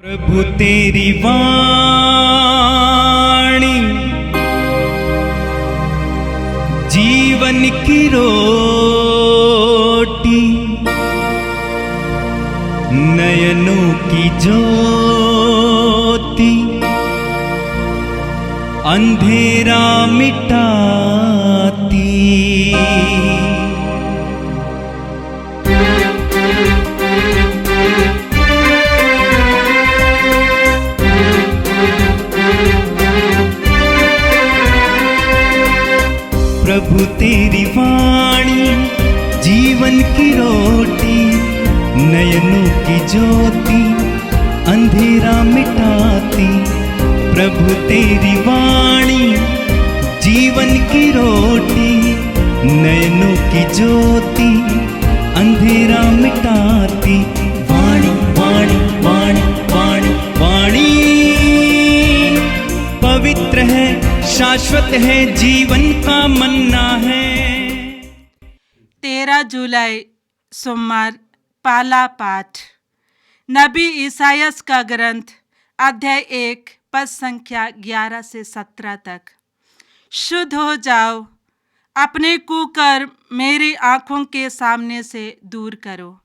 प्रभु तेरी वाणी जीवन की रोटी, नयनों की ज्योति, अंधेरा मिटाती। प्रभु तेरी वाणी जीवन की रोटी, नयनों की ज्योति, अंधेरा मिटाती। प्रभु तेरी वाणी जीवन की रोटी, नयनों की ज्योति, अंधेरा मिटाती। वाणी वाणी वाणी वाणी वाणी पवित्र है, शाश्वत है, जीवन का मन्ना है। 13 जुलाई सोमवार। पहला पाठ नबी ईसायास का ग्रंथ अध्याय 1 पद संख्या 11 से 17 तक। शुद्ध हो जाओ, अपने कुकर्म मेरी आंखों के सामने से दूर करो।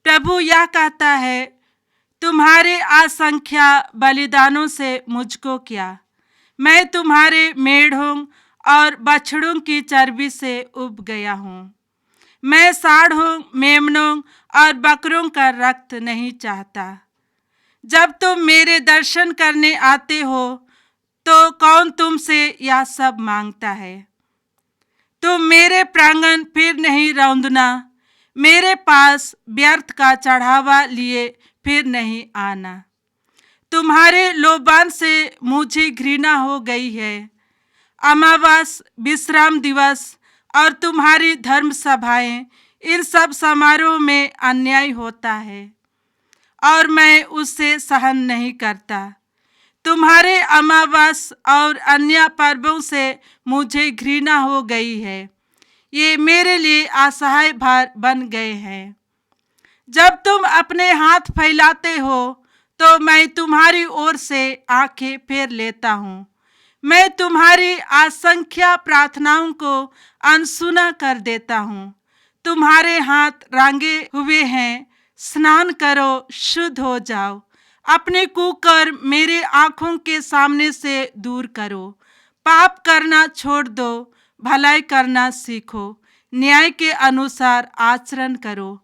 प्रभु यह कहता है, तुम्हारे असंख्य बलिदानों से मुझको क्या, मैं तुम्हारे मेढ़ों और बछड़ों की चर्बी से उब गया हूँ। मैं साढ़ों, मेमनों और बकरों का रक्त नहीं चाहता। जब तुम मेरे दर्शन करने आते हो तो कौन तुमसे यह सब मांगता है? तुम मेरे प्रांगण फिर नहीं रौंदना, मेरे पास व्यर्थ का चढ़ावा लिए फिर नहीं आना। तुम्हारे लोबान से मुझे घृणा हो गई है। अमावास, विश्राम दिवस और तुम्हारी धर्म सभाएं, इन सब समारोह में अन्याय होता है और मैं उससे सहन नहीं करता। तुम्हारे अमावास और अन्य पर्वों से मुझे घृणा हो गई है, ये मेरे लिए असहाय भार बन गए हैं। जब तुम अपने हाथ फैलाते हो तो मैं तुम्हारी ओर से आंखें फेर लेता हूँ। मैं तुम्हारी असंख्य प्रार्थनाओं को अनसुना कर देता हूँ। तुम्हारे हाथ रांगे हुए हैं, स्नान करो, शुद्ध हो जाओ। अपने कुकर्म मेरे आंखों के सामने से दूर करो। पाप करना छोड़ दो, भलाई करना सीखो, न्याय के अनुसार आचरण करो।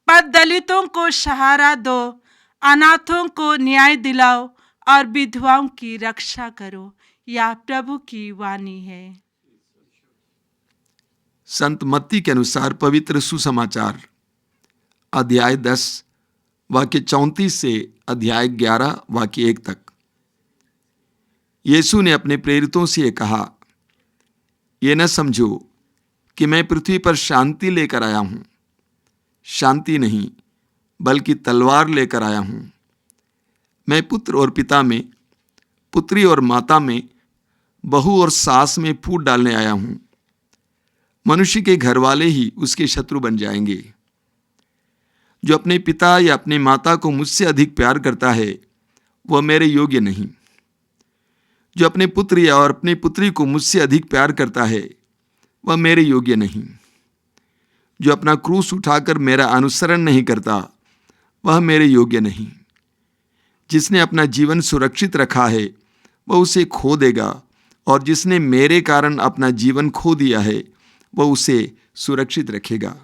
पर दलितों को सहारा दो, अनाथों को न्याय दिलाओ और विधवाओं की रक्षा करो। यह प्रभु की वाणी है। संत मत्ती के अनुसार पवित्र सुसमाचार अध्याय 10 वाक्य 34 से अध्याय 11 वाक्य 1 तक। यीशु ने अपने प्रेरितों से ये कहा, ये न समझो कि मैं पृथ्वी पर शांति लेकर आया हूँ। शांति नहीं, बल्कि तलवार लेकर आया हूँ। मैं पुत्र और पिता में, पुत्री और माता में, बहू और सास में फूट डालने आया हूँ। मनुष्य के घर वाले ही उसके शत्रु बन जाएंगे। जो अपने पिता या अपनी माता को मुझसे अधिक प्यार करता है, वह मेरे योग्य नहीं। जो अपने पुत्र या और अपनी पुत्री को मुझसे अधिक प्यार करता है, वह मेरे योग्य नहीं। जो अपना क्रूस उठाकर मेरा अनुसरण नहीं करता, वह मेरे योग्य नहीं। जिसने अपना जीवन सुरक्षित रखा है, वह उसे खो देगा, और जिसने मेरे कारण अपना जीवन खो दिया है, वह उसे सुरक्षित रखेगा।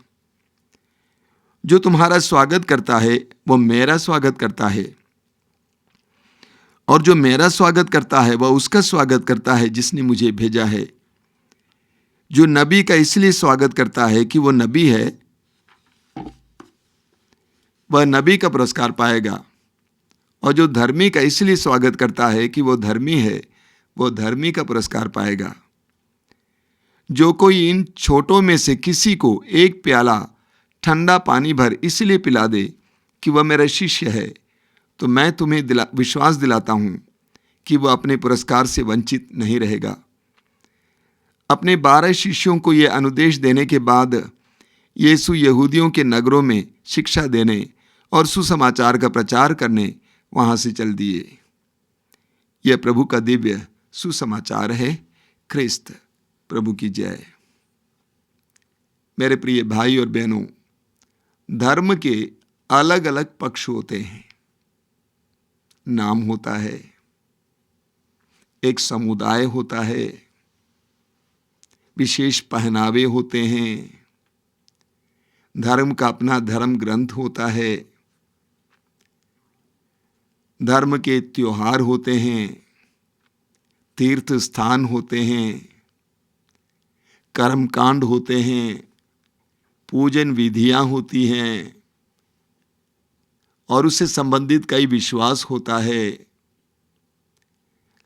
जो तुम्हारा स्वागत करता है, वह मेरा स्वागत करता है, और जो मेरा स्वागत करता है, वह उसका स्वागत करता है जिसने मुझे भेजा है। जो नबी का इसलिए स्वागत करता है कि वो नबी है, वह नबी का पुरस्कार पाएगा, और जो धर्मी का इसलिए स्वागत करता है कि वो धर्मी है, वो धर्मी का पुरस्कार पाएगा। जो कोई इन छोटों में से किसी को एक प्याला ठंडा पानी भर इसलिए पिला दे कि वह मेरा शिष्य है, तो मैं तुम्हें विश्वास दिलाता हूँ कि वह अपने पुरस्कार से वंचित नहीं रहेगा। अपने 12 शिष्यों को यह अनुदेश देने के बाद यीशु यहूदियों के नगरों में शिक्षा देने और सुसमाचार का प्रचार करने वहां से चल दिए। यह प्रभु का दिव्य सुसमाचार है। ख्रिस्त प्रभु की जय। मेरे प्रिय भाई और बहनों, धर्म के अलग अलग पक्ष होते हैं। नाम होता है, एक समुदाय होता है, विशेष पहनावे होते हैं, धर्म का अपना धर्म ग्रंथ होता है, धर्म के त्योहार होते हैं, तीर्थ स्थान होते हैं, कर्मकांड होते हैं, पूजन विधियां होती हैं और उससे संबंधित कई विश्वास होता है।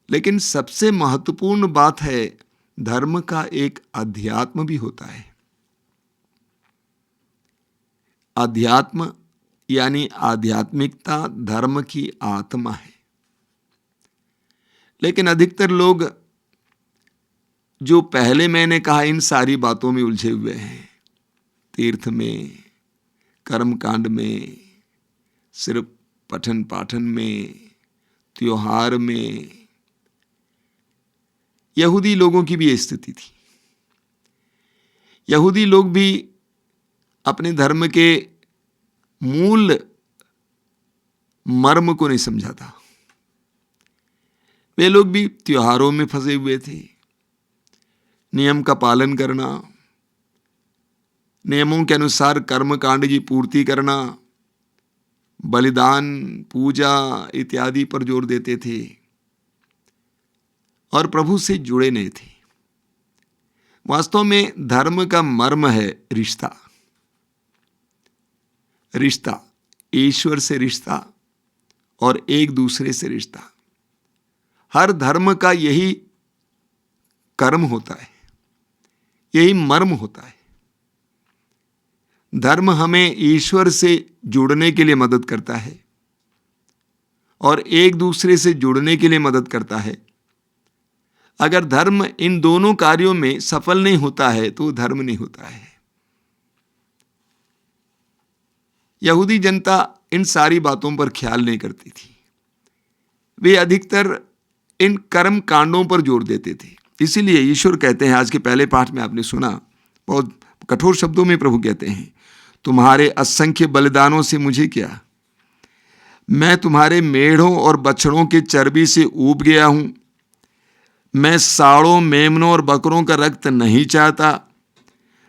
लेकिन सबसे महत्वपूर्ण बात है, धर्म का एक अध्यात्म भी होता है। अध्यात्म यानी आध्यात्मिकता धर्म की आत्मा है। लेकिन अधिकतर लोग, जो पहले मैंने कहा, इन सारी बातों में उलझे हुए हैं। तीर्थ में, कर्मकांड में, सिर्फ पठन पाठन में, त्योहार में। यहूदी लोगों की भी यह स्थिति थी। यहूदी लोग भी अपने धर्म के मूल मर्म को नहीं समझा था। वे लोग भी त्योहारों में फंसे हुए थे। नियम का पालन करना, नियमों के अनुसार कर्मकांड की पूर्ति करना, बलिदान, पूजा इत्यादि पर जोर देते थे और प्रभु से जुड़े नहीं थे। वास्तव में धर्म का मर्म है रिश्ता। रिश्ता, ईश्वर से रिश्ता और एक दूसरे से रिश्ता। हर धर्म का यही कर्म होता है, यही मर्म होता है। धर्म हमें ईश्वर से जुड़ने के लिए मदद करता है और एक दूसरे से जुड़ने के लिए मदद करता है। अगर धर्म इन दोनों कार्यों में सफल नहीं होता है तो धर्म नहीं होता है। यहूदी जनता इन सारी बातों पर ख्याल नहीं करती थी। वे अधिकतर इन कर्म कांडों पर जोर देते थे। इसीलिए ईश्वर कहते हैं, आज के पहले पाठ में आपने सुना, बहुत कठोर शब्दों में प्रभु कहते हैं, तुम्हारे असंख्य बलिदानों से मुझे क्या, मैं तुम्हारे मेढ़ों और बछड़ों के चर्बी से ऊब गया हूं। मैं साड़ों, मेमनों और बकरों का रक्त नहीं चाहता।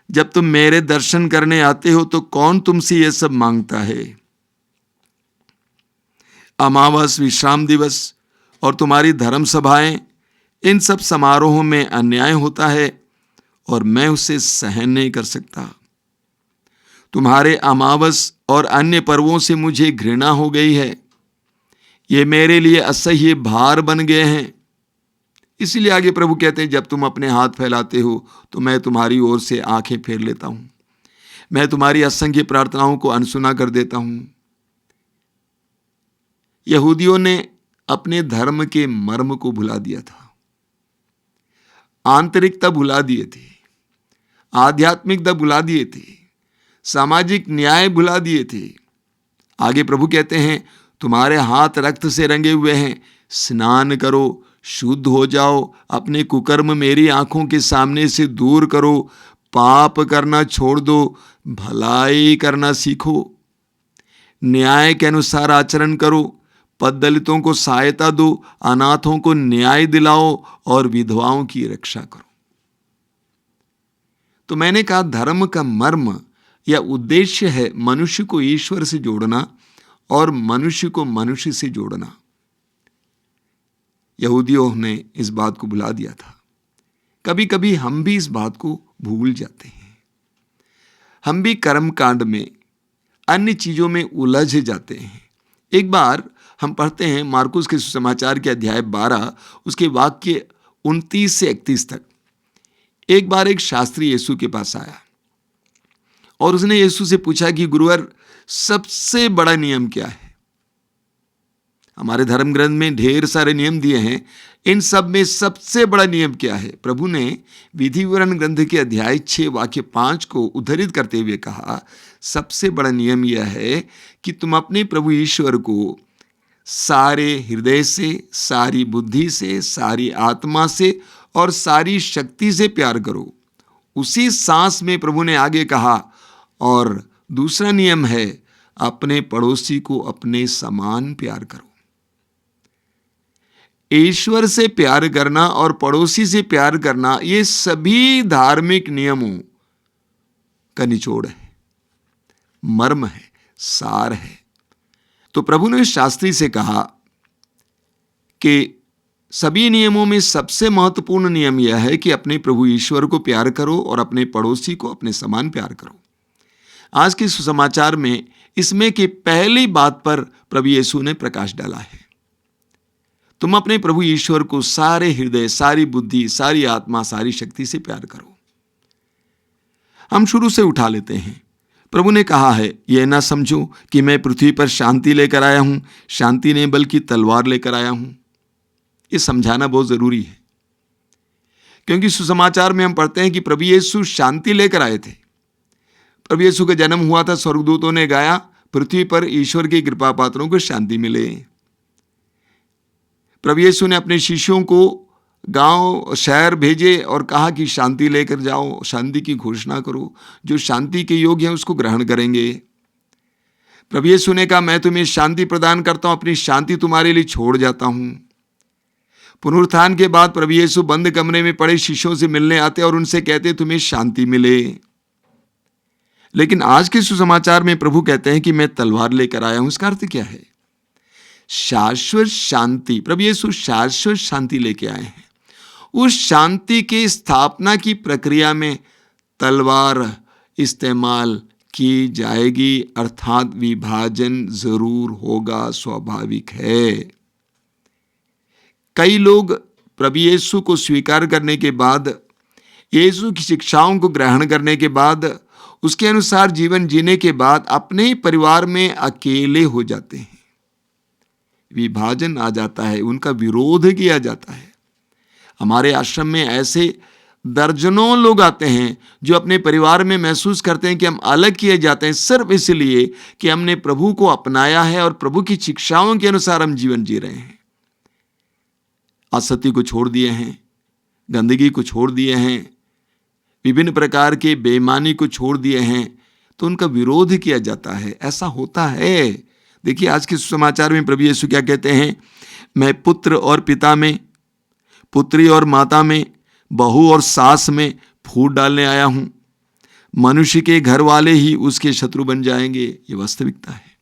जब तुम मेरे दर्शन करने आते हो तो कौन तुमसे यह सब मांगता है। अमावस, विश्राम दिवस और तुम्हारी धर्म सभाएं, इन सब समारोहों में अन्याय होता है और मैं उसे सहन नहीं कर सकता। तुम्हारे अमावस और अन्य पर्वों से मुझे घृणा हो गई है। ये मेरे लिए असह्य भार बन गए हैं। इसीलिए आगे प्रभु कहते हैं, जब तुम अपने हाथ फैलाते हो तो मैं तुम्हारी ओर से आंखें फेर लेता हूं। मैं तुम्हारी असंख्य प्रार्थनाओं को अनसुना कर देता हूं। यहूदियों ने अपने धर्म के मर्म को भुला दिया था, आंतरिकता भुला दिए थे, आध्यात्मिकता भुला दिए थे, सामाजिक न्याय भुला दिए थे। आगे प्रभु कहते हैं, तुम्हारे हाथ रक्त से रंगे हुए हैं, स्नान करो, शुद्ध हो जाओ, अपने कुकर्म मेरी आंखों के सामने से दूर करो, पाप करना छोड़ दो, भलाई करना सीखो, न्याय के अनुसार आचरण करो, पद दलितों को सहायता दो, अनाथों को न्याय दिलाओ और विधवाओं की रक्षा करो। तो मैंने कहा, धर्म का मर्म या उद्देश्य है मनुष्य को ईश्वर से जोड़ना और मनुष्य को मनुष्य से जोड़ना। यहूदियों ने इस बात को भुला दिया था। कभी कभी हम भी इस बात को भूल जाते हैं। हम भी कर्म कांड में, अन्य चीजों में उलझ जाते हैं। एक बार हम पढ़ते हैं मार्कुस के सुसमाचार के अध्याय 12, उसके वाक्य 29 से 31 तक। एक बार एक शास्त्री यीशु के पास आया और उसने यीशु से पूछा कि गुरुवर, सबसे बड़ा नियम क्या है। हमारे धर्म ग्रंथ में ढेर सारे नियम दिए हैं, इन सब में सबसे बड़ा नियम क्या है। प्रभु ने विधि विवरण ग्रंथ के अध्याय 6 वाक्य 5 को उद्धृत करते हुए कहा, सबसे बड़ा नियम यह है कि तुम अपने प्रभु ईश्वर को सारे हृदय से, सारी बुद्धि से, सारी आत्मा से और सारी शक्ति से प्यार करो। उसी सांस में प्रभु ने आगे कहा, और दूसरा नियम है, अपने पड़ोसी को अपने समान प्यार करो। ईश्वर से प्यार करना और पड़ोसी से प्यार करना, ये सभी धार्मिक नियमों का निचोड़ है, मर्म है, सार है। तो प्रभु ने शास्त्री से कहा कि सभी नियमों में सबसे महत्वपूर्ण नियम यह है कि अपने प्रभु ईश्वर को प्यार करो और अपने पड़ोसी को अपने समान प्यार करो। आज के सुसमाचार में इसमें की पहली बात पर प्रभु यीशु ने प्रकाश डाला है। तुम अपने प्रभु ईश्वर को सारे हृदय, सारी बुद्धि, सारी आत्मा, सारी शक्ति से प्यार करो। हम शुरू से उठा लेते हैं। प्रभु ने कहा है, यह ना समझो कि मैं पृथ्वी पर शांति लेकर आया हूं, शांति नहीं बल्कि तलवार लेकर आया हूं। ये समझाना बहुत जरूरी है, क्योंकि सुसमाचार में हम पढ़ते हैं कि प्रभु यीशु शांति लेकर आए थे। प्रभु यीशु का जन्म हुआ था, स्वर्गदूतों ने गाया, पृथ्वी पर ईश्वर की कृपा पात्रों को शांति मिले। प्रभु यीशु ने अपने शिष्यों को गांव शहर भेजे और कहा कि शांति लेकर जाओ, शांति की घोषणा करो, जो शांति के योग्य हैं उसको ग्रहण करेंगे। प्रभु यीशु ने कहा, मैं तुम्हें शांति प्रदान करता हूं, अपनी शांति तुम्हारे लिए छोड़ जाता हूं। पुनरुत्थान के बाद प्रभु यीशु बंद कमरे में पड़े शिष्यों से मिलने आते और उनसे कहते, तुम्हें शांति मिले। लेकिन आज के सुसमाचार में प्रभु कहते हैं कि मैं तलवार लेकर आया हूं। इसका अर्थ क्या है? शाश्वत शांति। प्रभु यीशु शाश्वत शांति लेके आए हैं। उस शांति की स्थापना की प्रक्रिया में तलवार इस्तेमाल की जाएगी, अर्थात विभाजन जरूर होगा, स्वाभाविक है। कई लोग प्रभु यीशु को स्वीकार करने के बाद, यीशु की शिक्षाओं को ग्रहण करने के बाद, उसके अनुसार जीवन जीने के बाद अपने ही परिवार में अकेले हो जाते हैं। विभाजन आ जाता है, उनका विरोध किया जाता है। हमारे आश्रम में ऐसे दर्जनों लोग आते हैं जो अपने परिवार में महसूस करते हैं कि हम अलग किए जाते हैं, सिर्फ इसलिए कि हमने प्रभु को अपनाया है और प्रभु की शिक्षाओं के अनुसार हम जीवन जी रहे हैं। असत्य को छोड़ दिए हैं, गंदगी को छोड़ दिए हैं, विभिन्न प्रकार के बेईमानी को छोड़ दिए हैं, तो उनका विरोध किया जाता है। ऐसा होता है। देखिए आज के सुसमाचार में प्रभु यीशु क्या कहते हैं, मैं पुत्र और पिता में, पुत्री और माता में, बहू और सास में फूट डालने आया हूं। मनुष्य के घर वाले ही उसके शत्रु बन जाएंगे। ये वास्तविकता है।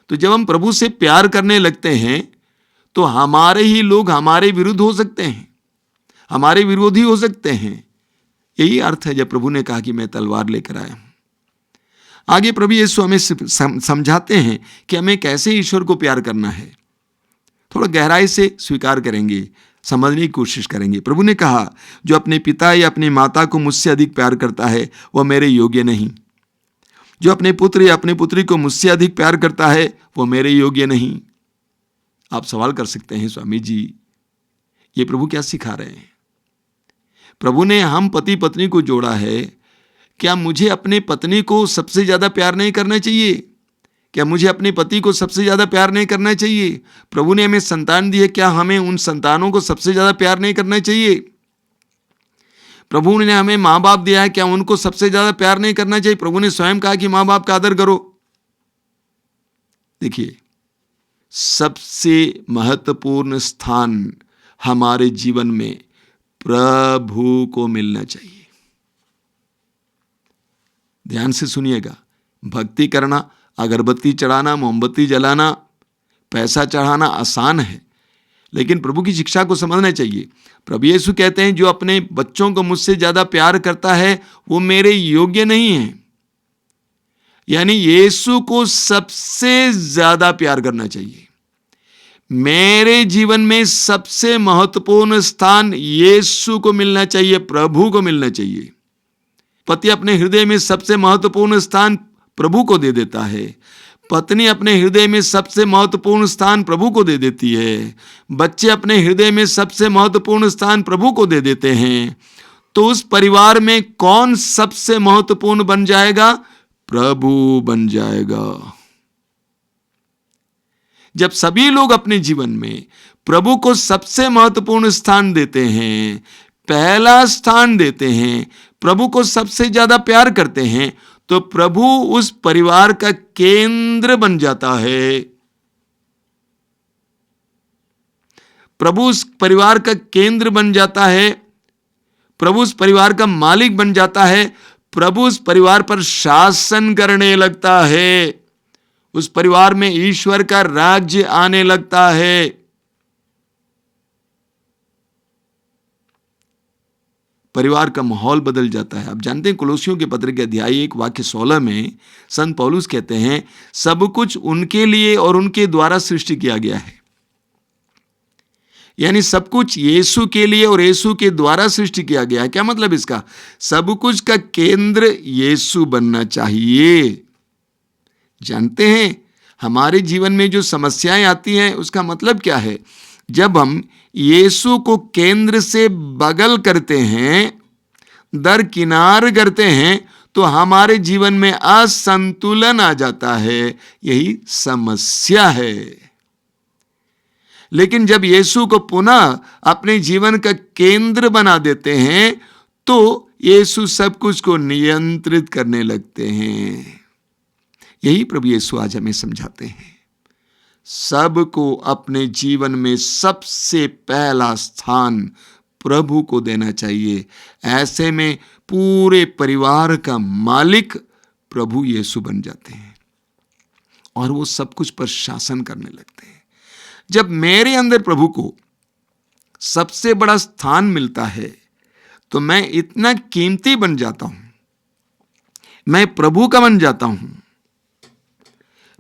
तो जब हम प्रभु से प्यार करने लगते हैं तो हमारे ही लोग हमारे विरुद्ध हो सकते हैं, हमारे विरोधी हो सकते हैं। यही अर्थ है जब प्रभु ने कहा कि मैं तलवार लेकर आया हूं। आगे प्रभु यीशु हमें समझाते हैं कि हमें कैसे ईश्वर को प्यार करना है। थोड़ा गहराई से स्वीकार करेंगे, समझने की कोशिश करेंगे। प्रभु ने कहा, जो अपने पिता या अपनी माता को मुझसे अधिक प्यार करता है वह मेरे योग्य नहीं। जो अपने पुत्र या अपनी पुत्री को मुझसे अधिक प्यार करता है वह मेरे योग्य नहीं। आप सवाल कर सकते हैं, स्वामी जी ये प्रभु क्या सिखा रहे हैं? प्रभु ने हम पति पत्नी को जोड़ा है, क्या मुझे अपने पत्नी को सबसे ज्यादा प्यार नहीं करना चाहिए? क्या मुझे अपने पति को सबसे ज्यादा प्यार नहीं करना चाहिए? प्रभु ने हमें संतान दी है, क्या हमें उन संतानों को सबसे ज्यादा प्यार नहीं करना चाहिए? प्रभु ने हमें माँ बाप दिया है, क्या उनको सबसे ज्यादा प्यार नहीं करना चाहिए? प्रभु ने स्वयं कहा कि माँ बाप का आदर करो। देखिए, सबसे महत्वपूर्ण स्थान हमारे जीवन में प्रभु को मिलना चाहिए। ध्यान से सुनिएगा। भक्ति करना, अगरबत्ती चढ़ाना, मोमबत्ती जलाना, पैसा चढ़ाना आसान है, लेकिन प्रभु की शिक्षा को समझना चाहिए। प्रभु यीशु कहते हैं, जो अपने बच्चों को मुझसे ज्यादा प्यार करता है वो मेरे योग्य नहीं है। यानी यीशु को सबसे ज्यादा प्यार करना चाहिए। मेरे जीवन में सबसे महत्वपूर्ण स्थान यीशु को मिलना चाहिए, प्रभु को मिलना चाहिए। पति अपने हृदय में सबसे महत्वपूर्ण स्थान प्रभु को दे देता है, पत्नी अपने हृदय में सबसे महत्वपूर्ण स्थान प्रभु को दे देती है, बच्चे अपने हृदय में सबसे महत्वपूर्ण स्थान प्रभु को दे देते हैं। तो उस परिवार में कौन सबसे महत्वपूर्ण बन जाएगा? प्रभु बन जाएगा। जब सभी लोग अपने जीवन में प्रभु को सबसे महत्वपूर्ण स्थान देते हैं, पहला स्थान देते हैं, प्रभु को सबसे ज्यादा प्यार करते हैं, तो प्रभु उस परिवार का केंद्र बन जाता है। प्रभु उस परिवार का केंद्र बन जाता है, प्रभु उस परिवार का मालिक बन जाता है, प्रभु उस परिवार पर शासन करने लगता है, उस परिवार में ईश्वर का राज्य आने लगता है। परिवार का माहौल बदल जाता है। आप जानते हैं कुलोसियों के पत्र के अध्याय 1 वाक्य 16 में संत पौलुस कहते हैं, सब कुछ उनके लिए और उनके द्वारा सृष्टि किया गया है। यानी सब कुछ यीशु के लिए और यीशु के द्वारा सृष्टि किया गया है। क्या मतलब इसका? सब कुछ का केंद्र यीशु बनना चाहिए। जानते हैं हमारे जीवन में जो समस्याएं आती हैं उसका मतलब क्या है? जब हम यीशु को केंद्र से बगल करते हैं, दरकिनार करते हैं, तो हमारे जीवन में असंतुलन आ जाता है। यही समस्या है। लेकिन जब यीशु को पुनः अपने जीवन का केंद्र बना देते हैं तो यीशु सब कुछ को नियंत्रित करने लगते हैं। यही प्रभु यीशु आज हमें समझाते हैं। सबको अपने जीवन में सबसे पहला स्थान प्रभु को देना चाहिए। ऐसे में पूरे परिवार का मालिक प्रभु यीशु बन जाते हैं और वो सब कुछ पर शासन करने लगते हैं। जब मेरे अंदर प्रभु को सबसे बड़ा स्थान मिलता है तो मैं इतना कीमती बन जाता हूं, मैं प्रभु का बन जाता हूं,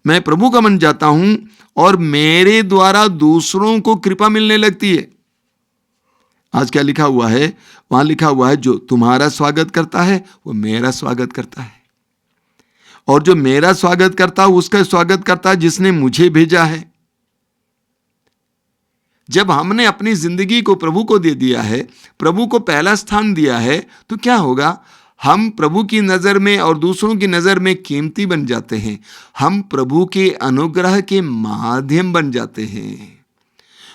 मैं प्रभु का बन जाता हूं और मेरे द्वारा दूसरों को कृपा मिलने लगती है। आज क्या लिखा हुआ है? वहां लिखा हुआ है, जो तुम्हारा स्वागत करता है वो मेरा स्वागत करता है, और जो मेरा स्वागत करता है उसका स्वागत करता है जिसने मुझे भेजा है। जब हमने अपनी जिंदगी को प्रभु को दे दिया है, प्रभु को पहला स्थान दिया है, तो क्या होगा? हम प्रभु की नजर में और दूसरों की नजर में कीमती बन जाते हैं। हम प्रभु के अनुग्रह के माध्यम बन जाते हैं।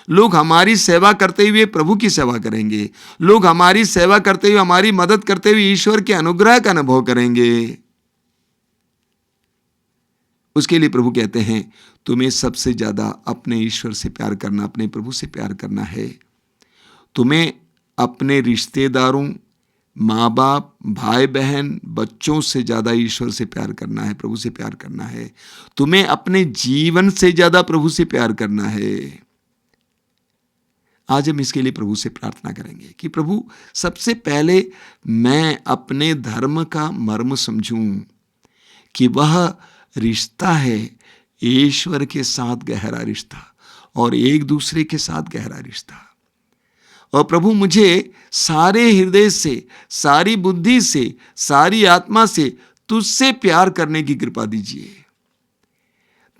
लोग हमारी सेवा करते हुए प्रभु की सेवा करेंगे। लोग हमारी सेवा करते हुए, हमारी मदद करते हुए ईश्वर के अनुग्रह का अनुभव करेंगे। उसके लिए प्रभु कहते हैं, तुम्हें सबसे ज्यादा अपने ईश्वर से प्यार करना, अपने प्रभु से प्यार करना है। तुम्हें अपने रिश्तेदारों, माँ बाप, भाई बहन, बच्चों से ज्यादा ईश्वर से प्यार करना है, प्रभु से प्यार करना है। तुम्हें अपने जीवन से ज्यादा प्रभु से प्यार करना है। आज हम इसके लिए प्रभु से प्रार्थना करेंगे कि प्रभु, सबसे पहले मैं अपने धर्म का मर्म समझूं कि वह रिश्ता है ईश्वर के साथ गहरा रिश्ता और एक दूसरे के साथ गहरा रिश्ता। और प्रभु, मुझे सारे हृदय से, सारी बुद्धि से, सारी आत्मा से तुझसे प्यार करने की कृपा दीजिए,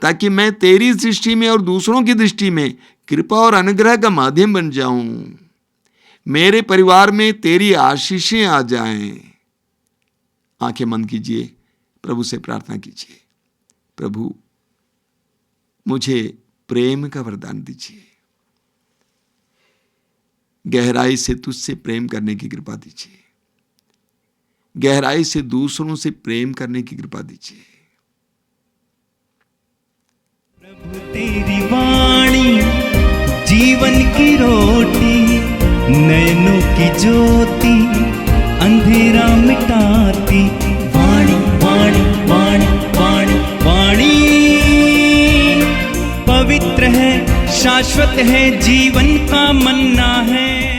ताकि मैं तेरी दृष्टि में और दूसरों की दृष्टि में कृपा और अनुग्रह का माध्यम बन जाऊं। मेरे परिवार में तेरी आशीषें आ जाएं। आंखें बंद कीजिए, प्रभु से प्रार्थना कीजिए। प्रभु, मुझे प्रेम का वरदान दीजिए, गहराई से तुझसे प्रेम करने की कृपा दीजिए, गहराई से दूसरों से प्रेम करने की कृपा दीजिए। प्रभु तेरी वाणी जीवन की रोटी, नयनों की ज्योति अंधेरा मिटाती। वाणी वाणी वाणी वाणी वाणी पवित्र है, शाश्वत है, जीवन का मन्ना है।